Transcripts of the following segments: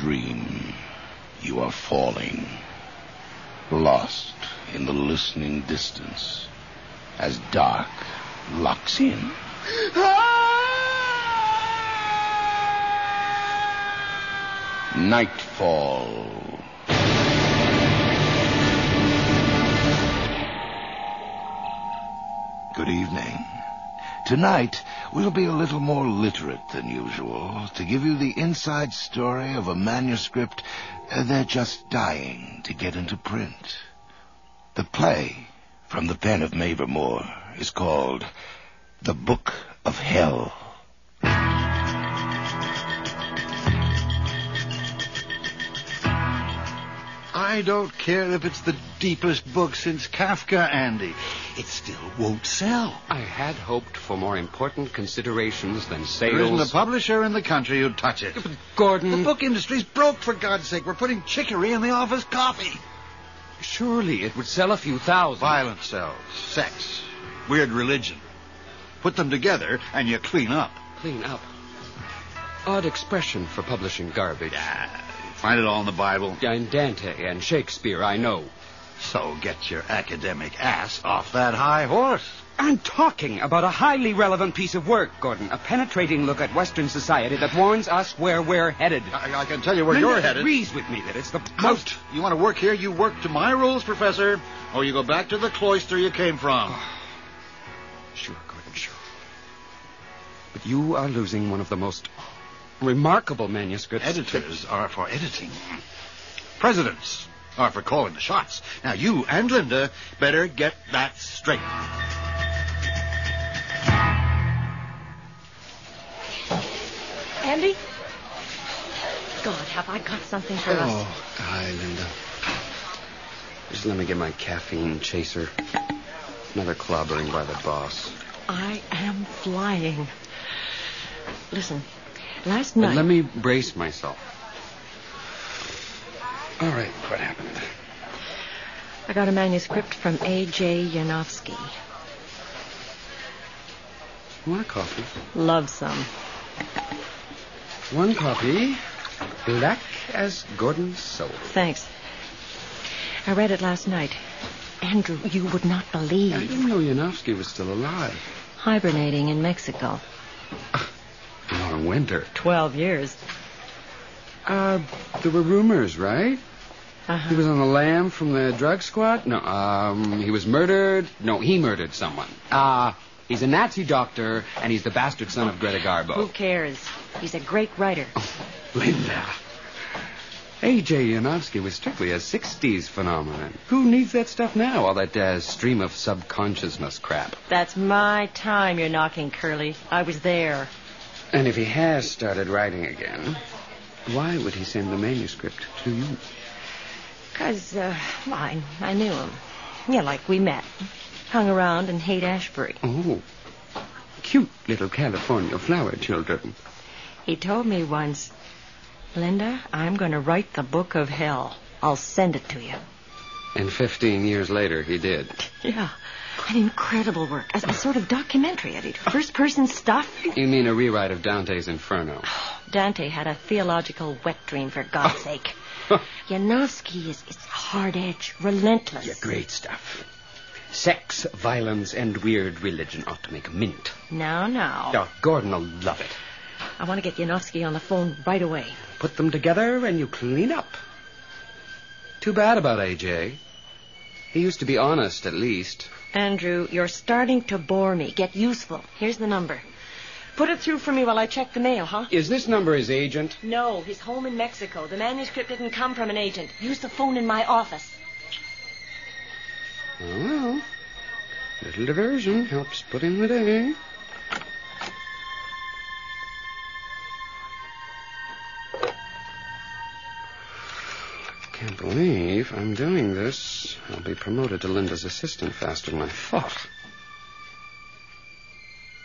dream. You are falling, lost in the listening distance, as dark locks in. Nightfall. Good evening. Tonight, we'll be a little more literate than usual to give you the inside story of a manuscript they're just dying to get into print. The play, from the pen of Mavor Moore, is called The Book of Hell. I don't care if it's the deepest book since Kafka, Andy. It still won't sell. I had hoped for more important considerations than sales. There isn't a publisher in the country who'd touch it. But Gordon... The book industry's broke, for God's sake. We're putting chicory in the office coffee. Surely it would sell a few thousand. Violence sells. Sex. Weird religion. Put them together and you clean up. Clean up. Odd expression for publishing garbage. Find it all in the Bible. And Dante and Shakespeare, I know. So get your academic ass off that high horse. I'm talking about a highly relevant piece of work, Gordon. A penetrating look at Western society that warns us where we're headed. I can tell you where Linda you're headed. agrees with me that it's the Out. You want to work here, you work to my rules, Professor, or you go back to the cloister you came from. Sure, Gordon, sure. But you are losing one of the most remarkable manuscripts. Editors are for editing. Presidents are for calling the shots. Now, you and Linda better get that straight. Andy? God, have I got something for us? Oh, hi, Linda. Just let me get my caffeine chaser. Another clobbering by the boss. I am flying. Listen, last night... But let me brace myself. All right, what happened? I got a manuscript from A.J. Yanofsky. Want a coffee? Love some. One copy, black as Gordon's soul. Thanks. I read it last night. Andrew, you would not believe. I didn't know Yanofsky was still alive. Hibernating in Mexico. Long winter. 12 years. There were rumors, right? Uh-huh. He was on the lam from the drug squad? No, he was murdered. No, he murdered someone. He's a Nazi doctor, and he's the bastard son of Greta Garbo. Who cares? He's a great writer. Linda. A.J. Yanofsky was strictly a 60s phenomenon. Who needs that stuff now, all that stream of subconsciousness crap? That's my time you're knocking, Curly. I was there. And if he has started writing again, why would he send the manuscript to you? Because, I knew him. Yeah, like we met. Hung around in Haight-Ashbury. Oh, cute little California flower children. He told me once, Linda, I'm going to write the Book of Hell. I'll send it to you. And 15 years later, he did. Yeah, an incredible work. A sort of documentary, Eddie. First-person stuff. You mean a rewrite of Dante's Inferno? Dante had a theological wet dream, for God's sake. Yanofsky is hard-edged, relentless. Yeah, great stuff. Sex, violence, and weird religion ought to make a mint. Now. Oh, Gordon will love it. I want to get Yanofsky on the phone right away. Put them together and you clean up. Too bad about A.J. He used to be honest, at least. Andrew, you're starting to bore me. Get useful. Here's the number. Put it through for me while I check the mail, huh? Is this number his agent? No, he's home in Mexico. The manuscript didn't come from an agent. Use the phone in my office. Oh, well. Little diversion helps put in the day. Can't believe I'm doing this. I'll be promoted to Linda's assistant faster than I thought.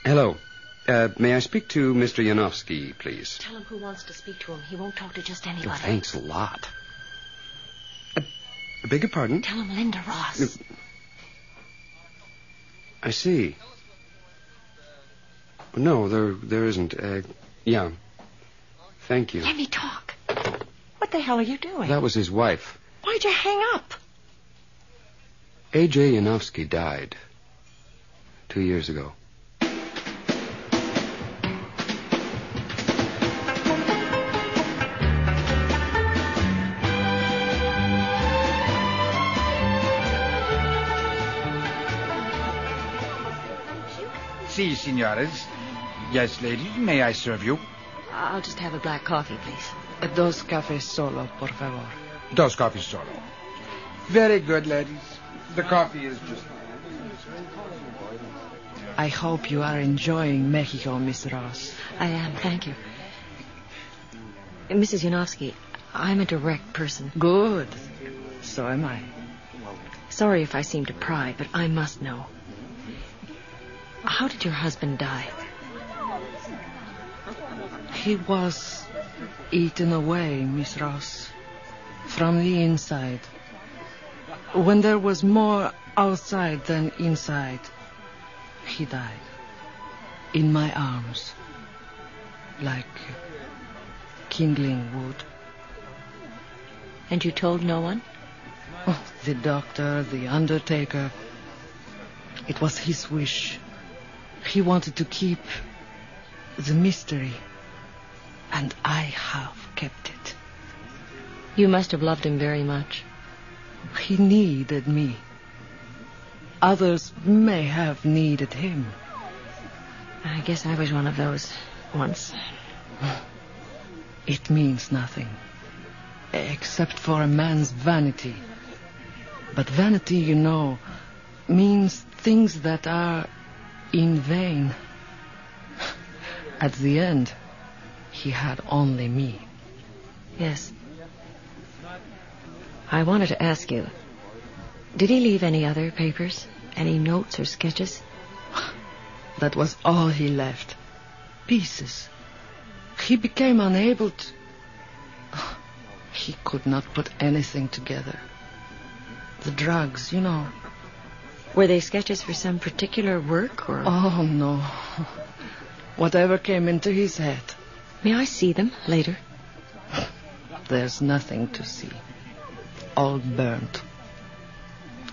Hello. May I speak to Mr. Yanofsky, please? Tell him who wants to speak to him. He won't talk to just anybody. Oh, thanks a lot. I beg your pardon? Tell him Linda Ross. I see. No, there isn't. Yeah. Thank you. Let me talk. What the hell are you doing? That was his wife. Why'd you hang up? A.J. Yanofsky died 2 years ago. Si, senores. Yes, lady. May I serve you? I'll just have a black coffee, please. 2 cafés solo, por favor. 2 coffees solo. Very good, ladies. The coffee is just... I hope you are enjoying Mexico, Miss Ross. I am, thank you. Mrs. Yanofsky, I'm a direct person. Good. So am I. Sorry if I seem to pry, but I must know. How did your husband die? He was eaten away, Miss Ross, from the inside. When there was more outside than inside, he died. In my arms. Like kindling wood. And you told no one? Oh, the doctor, the undertaker. It was his wish. He wanted to keep the mystery. And I have kept it. You must have loved him very much. He needed me. Others may have needed him. I guess I was one of those once. It means nothing. Except for a man's vanity. But vanity, you know, means things that are in vain. At the end, he had only me. Yes. I wanted to ask you, did he leave any other papers? Any notes or sketches? That was all he left. Pieces. He became unable to... He could not put anything together. The drugs, you know. Were they sketches for some particular work, or...? Oh, no. Whatever came into his head. May I see them later? There's nothing to see. All burnt.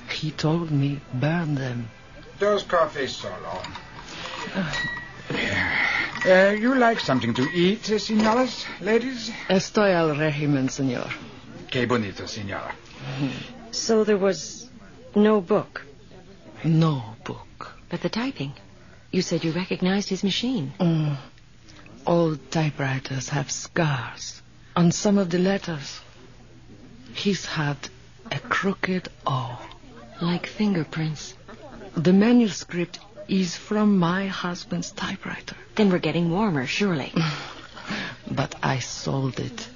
He told me burn them. 2 coffees solo. You like something to eat, señoras, ladies? Estoy al régimen, señor. Qué bonito, señora. So there was no book? No book. But the typing. You said you recognized his machine. Old typewriters have scars on some of the letters. He's had a crooked O. Like fingerprints. The manuscript is from my husband's typewriter. Then we're getting warmer, surely. But I sold it.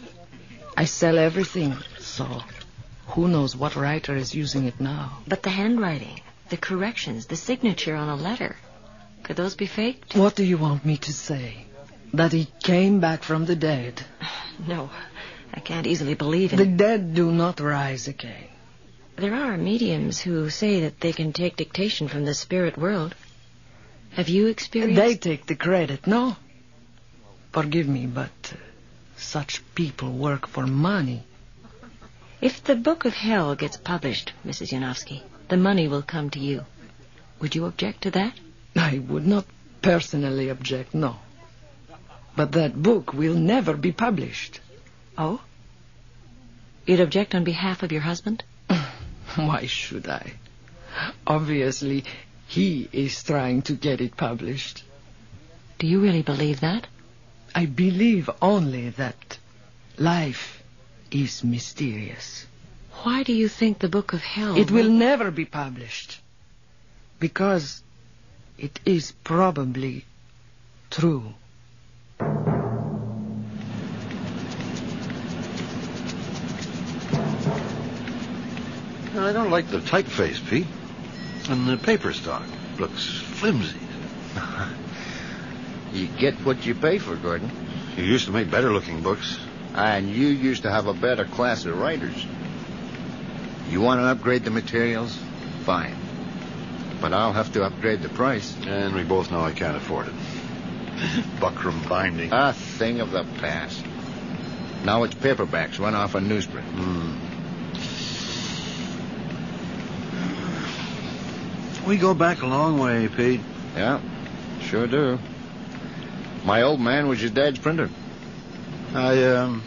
I sell everything, so who knows what writer is using it now. But the handwriting, the corrections, the signature on a letter, could those be faked? What do you want me to say? That he came back from the dead? No, I can't easily believe in The dead do not rise again. There are mediums who say that they can take dictation from the spirit world. Have you experienced... They take the credit, no? Forgive me, but such people work for money. If the Book of Hell gets published, Mrs. Yanofsky, the money will come to you. Would you object to that? I would not personally object, no. But that book will never be published. Oh? You'd object on behalf of your husband? Why should I? Obviously, he is trying to get it published. Do you really believe that? I believe only that life is mysterious. Why do you think the Book of Hell... It will never be published. Because it is probably true. I don't like the typeface, Pete. And the paper stock looks flimsy. You get what you pay for, Gordon. You used to make better-looking books. And you used to have a better class of writers. You want to upgrade the materials? Fine. But I'll have to upgrade the price. And we both know I can't afford it. Buckram binding. A thing of the past. Now it's paperbacks run off on newsprint. We go back a long way, Pete. Yeah, sure do. My old man was your dad's printer. I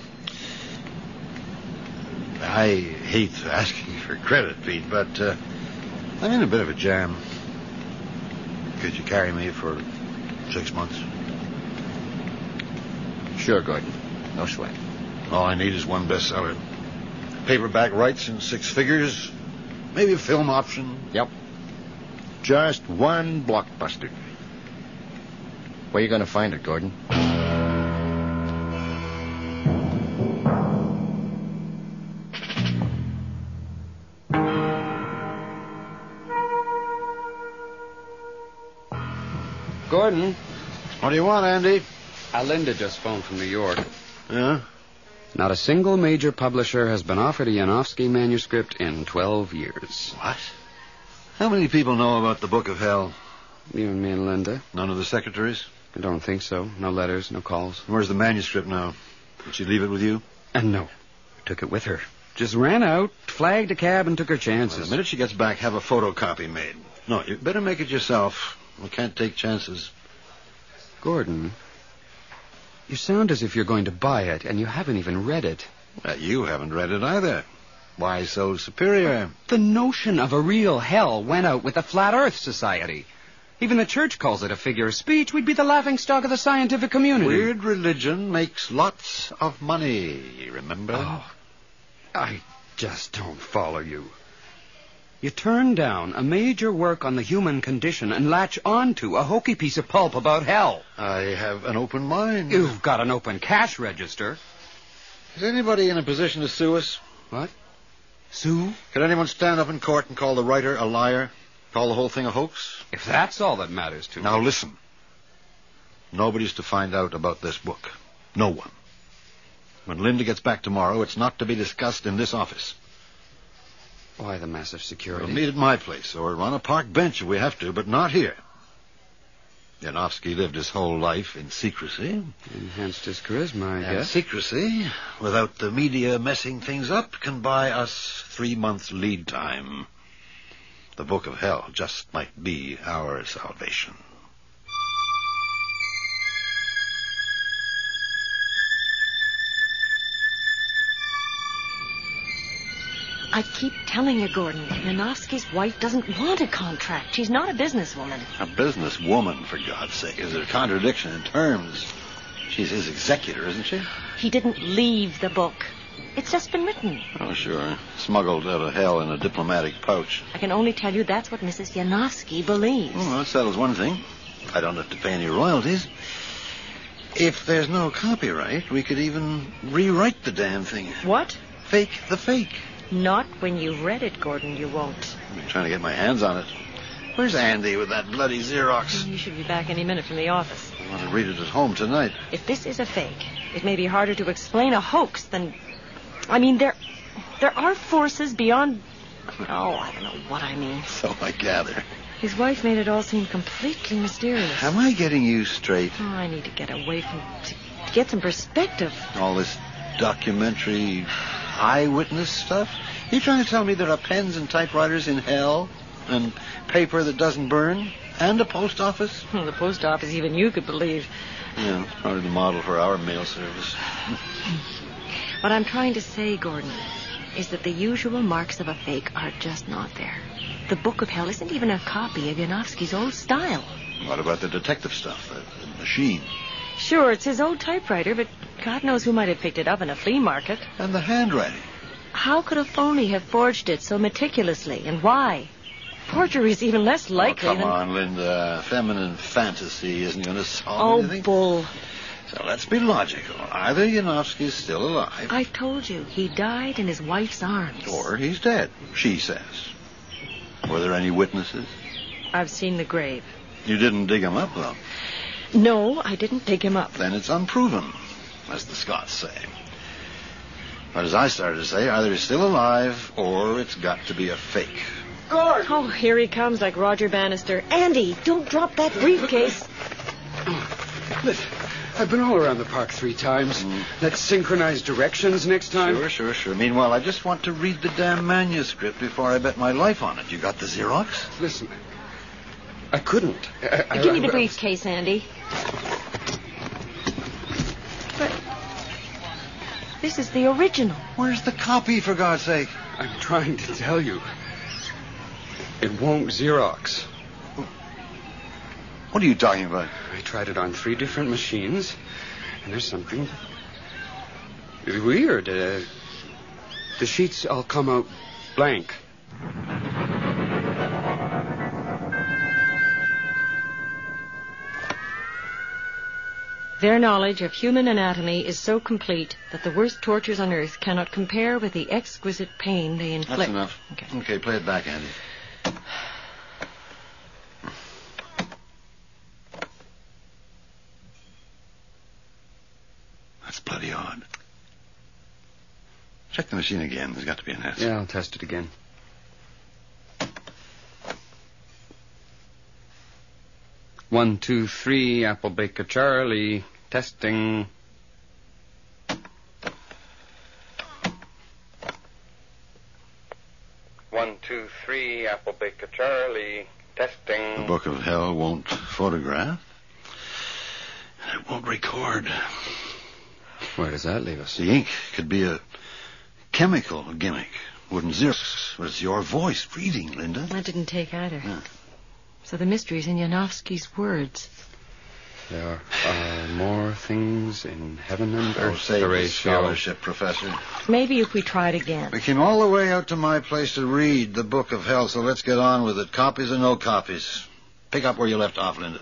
hate asking for credit, Pete, but I'm in a bit of a jam. Could you carry me for 6 months? Sure, Gordon. No sweat. All I need is one bestseller. Paperback rights in 6 figures. Maybe a film option. Yep. Just one blockbuster. Where you going to find it, Gordon? Gordon, What do you want, Andy? Linda just phoned from New York. Yeah? Not a single major publisher has been offered a Yanofsky manuscript in 12 years. What? How many people know about the Book of Hell? You and me and Linda? None of the secretaries? I don't think so. No letters, no calls. Where's the manuscript now? Did she leave it with you? And no. Took it with her. Just ran out, flagged a cab, and took her chances. Well, the minute she gets back, have a photocopy made. No, you better make it yourself. We can't take chances. Gordon, you sound as if you're going to buy it, and you haven't even read it. You haven't read it either. Why so superior? The notion of a real hell went out with the Flat Earth Society. Even the church calls it a figure of speech. We'd be the laughingstock of the scientific community. Weird religion makes lots of money, remember? Oh, I just don't follow you. You turn down a major work on the human condition and latch onto a hokey piece of pulp about hell. I have an open mind. You've got an open cash register. Is anybody in a position to sue us? What? Sue? Could anyone stand up in court and call the writer a liar? Call the whole thing a hoax? If that's all that matters to Now me. listen. Nobody's to find out about this book. No one. When Linda gets back tomorrow, it's not to be discussed in this office. Why the massive security? We'll meet at my place, or on a park bench if we have to, but not here. Yanofsky lived his whole life in secrecy. Enhanced his charisma, I And guess. secrecy, without the media messing things up, can buy us 3 months lead time. The Book of Hell just might be our salvation. I keep telling you, Gordon, Yanofsky's wife doesn't want a contract. She's not a businesswoman. A businesswoman, for God's sake. Is there a contradiction in terms? She's his executor, isn't she? He didn't leave the book. It's just been written. Oh, sure. Smuggled out of hell in a diplomatic pouch. I can only tell you that's what Mrs. Yanofsky believes. Well, that settles one thing. I don't have to pay any royalties. If there's no copyright, we could even rewrite the damn thing. What? Fake the fake. Not when you've read it, Gordon, you won't. I've been trying to get my hands on it. Where's Andy with that bloody Xerox? You should be back any minute from the office. I want to read it at home tonight. If this is a fake, it may be harder to explain a hoax than... I mean, there are forces beyond... Oh, I don't know what I mean. So I gather. His wife made it all seem completely mysterious. Am I getting you straight? Oh, I need to get away from... to get some perspective. All this documentary eyewitness stuff? You trying to tell me there are pens and typewriters in hell? And paper that doesn't burn? And a post office? The post office, even you could believe. Yeah, it's probably the model for our mail service. What I'm trying to say, Gordon, is that the usual marks of a fake are just not there. The Book of Hell isn't even a copy of Yanofsky's old style. What about the detective stuff? The machine? Sure, it's his old typewriter, but God knows who might have picked it up in a flea market. And the handwriting? How could a phony have forged it so meticulously, and why? Forgery is even less likely Come on, Linda. Feminine fantasy isn't going to solve Oh, anything. bull. So let's be logical. Either Yanofsky's still alive, I've told you, he died in his wife's arms. or he's dead, she says. Were there any witnesses? I've seen the grave. You didn't dig him up, though. No, I didn't dig him up. Then it's unproven, as the Scots say. But as I started to say, either he's still alive, or it's got to be a fake. Gord! Oh, here he comes like Roger Bannister. Andy, don't drop that briefcase. I've been all around the park 3 times. Let's synchronize directions next time. Sure. Meanwhile, I just want to read the damn manuscript before I bet my life on it. You got the Xerox? Listen, I couldn't. Give me the briefcase, Andy. But this is the original. Where's the copy, for God's sake? I'm trying to tell you. It won't Xerox. What are you talking about? I tried it on 3 different machines, and there's something weird. The sheets all come out blank. Their knowledge of human anatomy is so complete that the worst tortures on earth cannot compare with the exquisite pain they inflict. That's enough. Okay, play it back, Andy. That's bloody odd. Check the machine again. There's got to be an S. Yeah, I'll test it again. One, 2, 3, Apple Baker Charlie. Testing. One, 2, 3, Apple Baker Charlie. Testing. The Book of Hell won't photograph. And it won't record. Where does that leave us? The ink could be a chemical gimmick. Wouldn't Xerox. But it's your voice reading, Linda. That didn't take either. Yeah. So the mystery's in Janowski's words. There are more things in heaven and Oh, earth. save the Horatio. scholarship, Professor. Maybe if we tried again. We came all the way out to my place to read the Book of Hell, so let's get on with it. Copies or no copies. Pick up where you left off, Linda.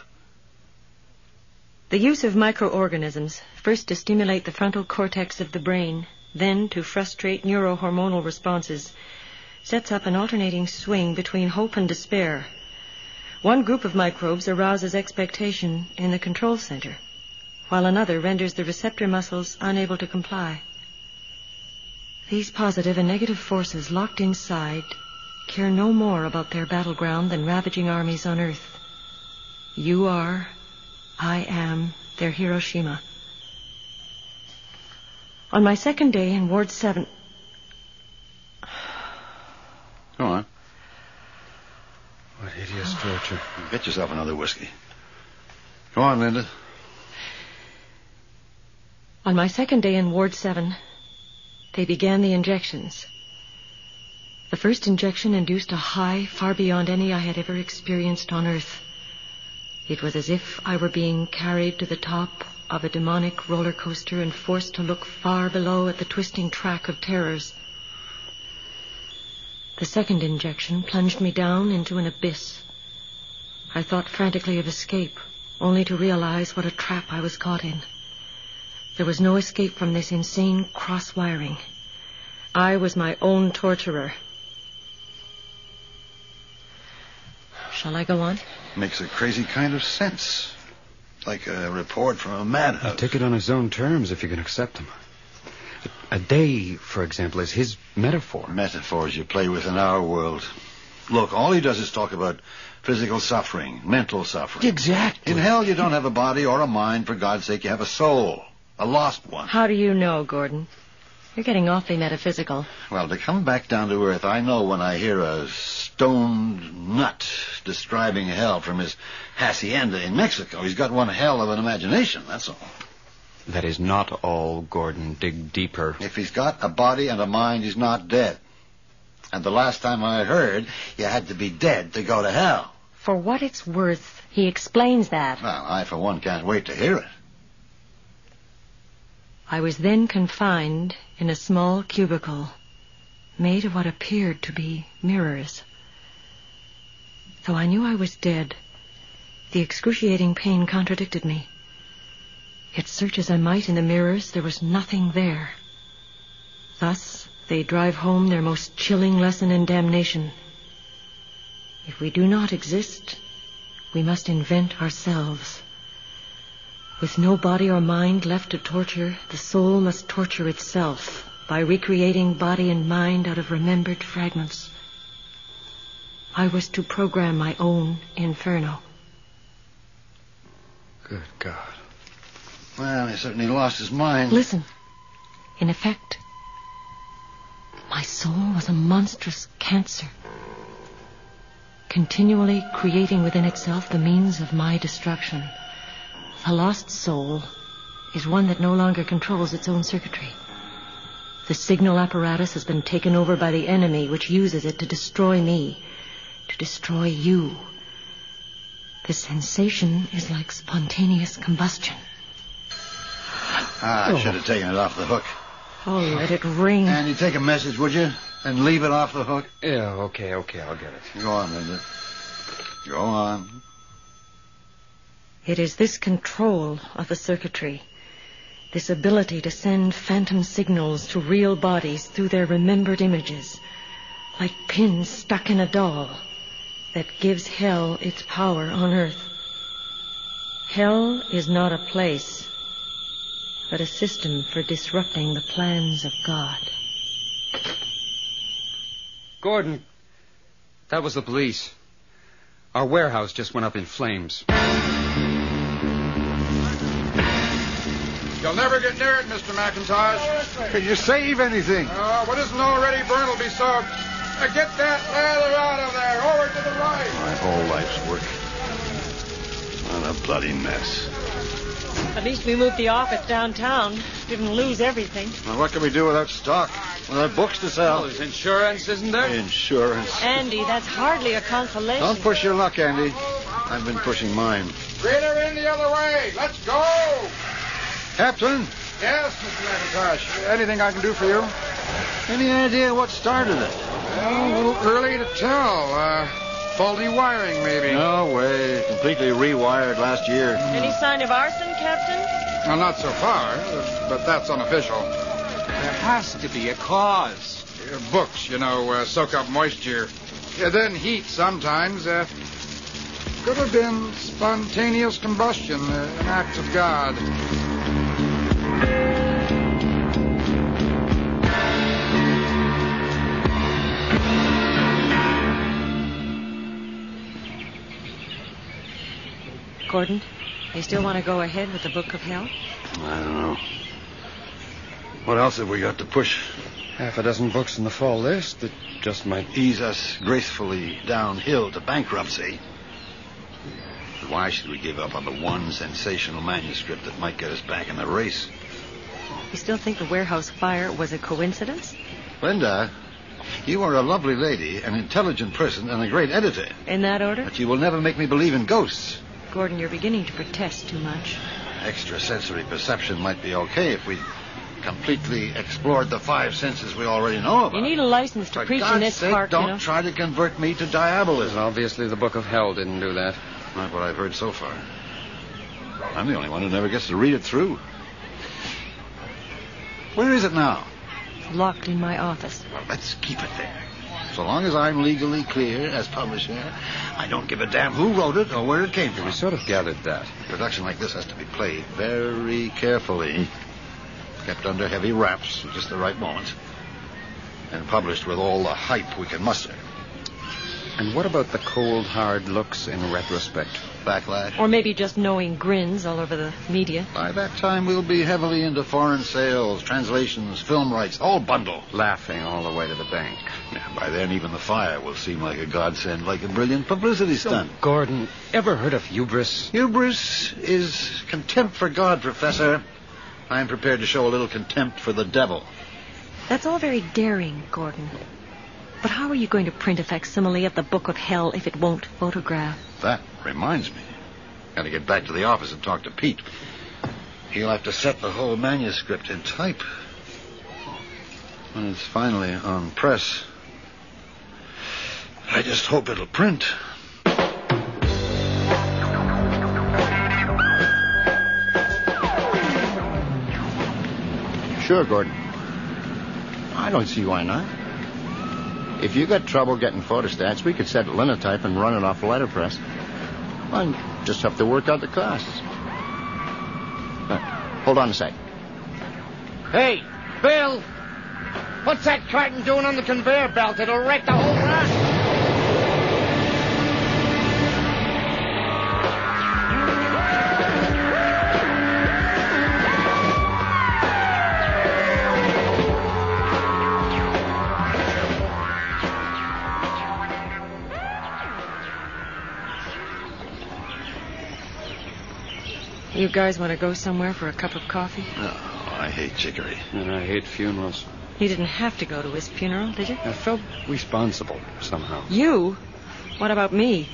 The use of microorganisms, first to stimulate the frontal cortex of the brain, then to frustrate neurohormonal responses, sets up an alternating swing between hope and despair. One group of microbes arouses expectation in the control center, while another renders the receptor muscles unable to comply. These positive and negative forces locked inside care no more about their battleground than ravaging armies on Earth. You are, I am, their Hiroshima. On my second day in Ward 7... Go on. What hideous torture. Get yourself another whiskey. Go on, Linda. On my second day in Ward 7, they began the injections. The first injection induced a high far beyond any I had ever experienced on Earth. It was as if I were being carried to the top of a demonic roller coaster and forced to look far below at the twisting track of terrors. The second injection plunged me down into an abyss. I thought frantically of escape, only to realize what a trap I was caught in. There was no escape from this insane cross-wiring. I was my own torturer. Shall I go on? Makes a crazy kind of sense. Like a report from a madhouse. Take it on his own terms if you can accept them. A day, for example, is his metaphor. Metaphors you play with in our world. Look, all he does is talk about physical suffering, mental suffering. Exactly. In hell, you don't have a body or a mind. For God's sake, you have a soul. A lost one. How do you know, Gordon? You're getting awfully metaphysical. Well, to come back down to earth, I know when I hear a stoned nut describing hell from his hacienda in Mexico. He's got one hell of an imagination, that's all. That is not all, Gordon. Dig deeper. If he's got a body and a mind, he's not dead. And the last time I heard, you had to be dead to go to hell. For what it's worth, he explains that. Well, I, for one, can't wait to hear it. I was then confined in a small cubicle made of what appeared to be mirrors. Though I knew I was dead, the excruciating pain contradicted me. Yet search as I might in the mirrors, there was nothing there. Thus, they drive home their most chilling lesson in damnation. If we do not exist, we must invent ourselves. With no body or mind left to torture, the soul must torture itself by recreating body and mind out of remembered fragments. I was to program my own inferno. Good God. Well, he certainly lost his mind. Listen. In effect, my soul was a monstrous cancer, continually creating within itself the means of my destruction. The lost soul is one that no longer controls its own circuitry. The signal apparatus has been taken over by the enemy, which uses it to destroy me, to destroy you. The sensation is like spontaneous combustion. I should have taken it off the hook. Oh, let it ring. And you take a message, would you? And leave it off the hook? Yeah, okay, I'll get it. Go on, Linda. Go on. It is this control of the circuitry, this ability to send phantom signals to real bodies through their remembered images, like pins stuck in a doll, that gives hell its power on earth. Hell is not a place, but a system for disrupting the plans of God. Gordon, that was the police. Our warehouse just went up in flames. You'll never get near it, Mr. McIntosh. Can you save anything? What isn't already burned will be soaked. Get that ladder out of there. Over to the right. My whole life's work. What a bloody mess. At least we moved the office downtown. Didn't lose everything. Now, what can we do without stock? Without books to sell? Well, there's insurance, isn't there? Insurance. Andy, that's hardly a consolation. Don't push your luck, Andy. I've been pushing mine. Greater in the other way. Let's go. Captain, Yes, Mr. McIntosh. Anything I can do for you? any idea what started it? Well, a little early to tell. Faulty wiring, maybe. No way. Completely rewired last year. Any sign of arson, Captain? Well, not so far, but that's unofficial. There has to be a cause. Books, soak up moisture. Then heat sometimes. Could have been spontaneous combustion, an act of God. Gordon, you still want to go ahead with the Book of Hell? I don't know. What else have we got to push? Half a dozen books in the fall list that just might... Ease us gracefully downhill to bankruptcy. Why should we give up on the one sensational manuscript that might get us back in the race? You still think the warehouse fire was a coincidence? Linda, you are a lovely lady, an intelligent person, and a great editor. In that order? But you will never make me believe in ghosts. Gordon, you're beginning to protest too much. Extrasensory perception might be okay if we completely explored the five senses we already know about. You need a license to preach in this park, don't try to convert me to diabolism. Obviously, the Book of Hell didn't do that. Not what I've heard so far. I'm the only one who never gets to read it through. Where is it now? Locked in my office. Well, let's keep it there. So long as I'm legally clear as publisher, I don't give a damn who wrote it or where it came from. We sort of gathered that. A production like this has to be played very carefully, kept under heavy wraps at just the right moment, and published with all the hype we can muster. And what about the cold, hard looks in retrospect? Backlash? Or maybe just knowing grins all over the media. By that time, we'll be heavily into foreign sales, translations, film rights, all bundle. Laughing all the way to the bank. Yeah, by then, even the fire will seem like a godsend, like a brilliant publicity stunt. Gordon, ever heard of hubris? Hubris is contempt for God, Professor. I'm prepared to show a little contempt for the devil. That's all very daring, Gordon. But how are you going to print a facsimile of the Book of Hell if it won't photograph? That reminds me. Got to get back to the office and talk to Pete. He'll have to set the whole manuscript in type. When it's finally on press, I just hope it'll print. Sure, Gordon. I don't see why not. If you got trouble getting photostats, we could set linotype and run it off the letterpress. Well, just have to work out the costs. Hold on a sec. Hey, Bill! What's that carton doing on the conveyor belt? It'll wreck the whole run. You guys want to go somewhere for a cup of coffee? No, I hate chicory. And I hate funerals. You didn't have to go to his funeral, did you? I felt responsible somehow. You? What about me?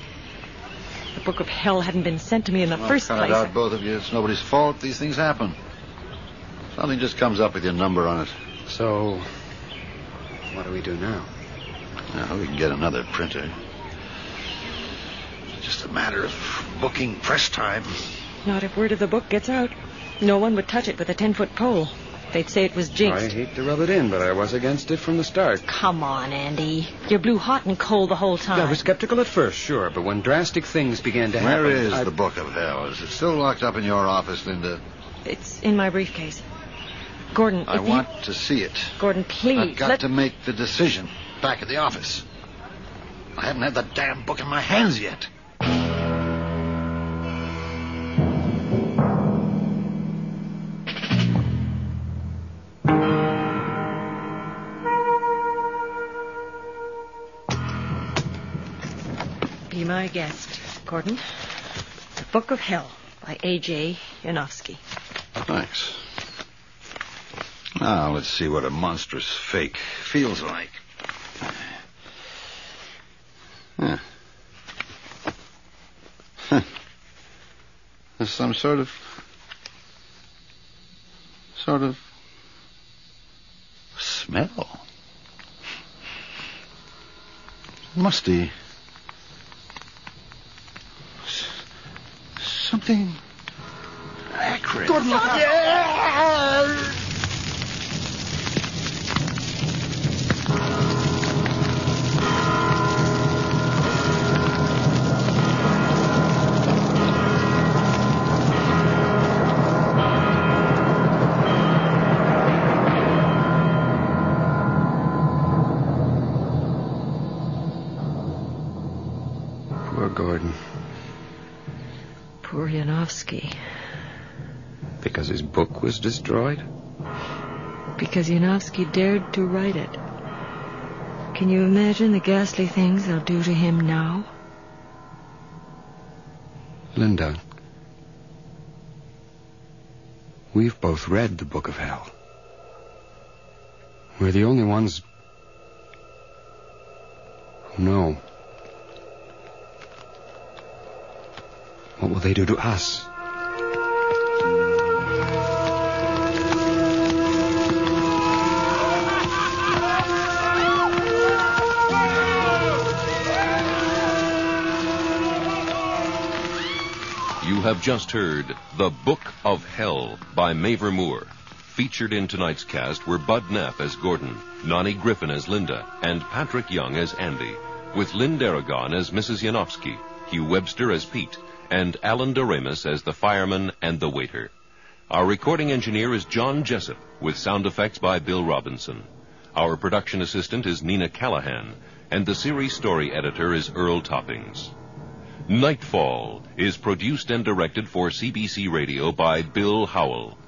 The Book of Hell hadn't been sent to me in the first Cut place. it out, both of you. It's nobody's fault. These things happen. Something just comes up with your number on it. So, what do we do now? Now, we can get another printer. It's just a matter of booking press time. Not if word of the book gets out. No one would touch it with a 10-foot pole. They'd say it was jinxed. I hate to rub it in, but I was against it from the start. Come on, Andy. You blew hot and cold the whole time. I was skeptical at first, sure, but when drastic things began to happen... Where is the Book of Hell? Is it still locked up in your office, Linda? It's in my briefcase. Gordon, I want to see it. Gordon, please. I've got to make the decision back at the office. I haven't had the damn book in my hands yet. Be my guest, Gordon. The Book of Hell by A.J. Yanofsky. Thanks. Now, let's see what a monstrous fake feels like. Huh. There's some sort of smell. Musty. Something acrid. Good luck. Yeah! Poor Gordon. Poor Yanofsky. Because his book was destroyed? Because Yanofsky dared to write it. Can you imagine the ghastly things they'll do to him now? Linda, we've both read the Book of Hell. We're the only ones who know. What will they do to us? You have just heard The Book of Hell by Mavor Moore. Featured in tonight's cast were Bud Knapp as Gordon, Nani Griffin as Linda, and Patrick Young as Andy, with Lynn Darragon as Mrs. Yanofsky, Hugh Webster as Pete, and Alan Doremus as the fireman and the waiter. Our recording engineer is John Jessup, with sound effects by Bill Robinson. Our production assistant is Nina Callahan, and the series story editor is Earl Toppings. Nightfall is produced and directed for CBC Radio by Bill Howell.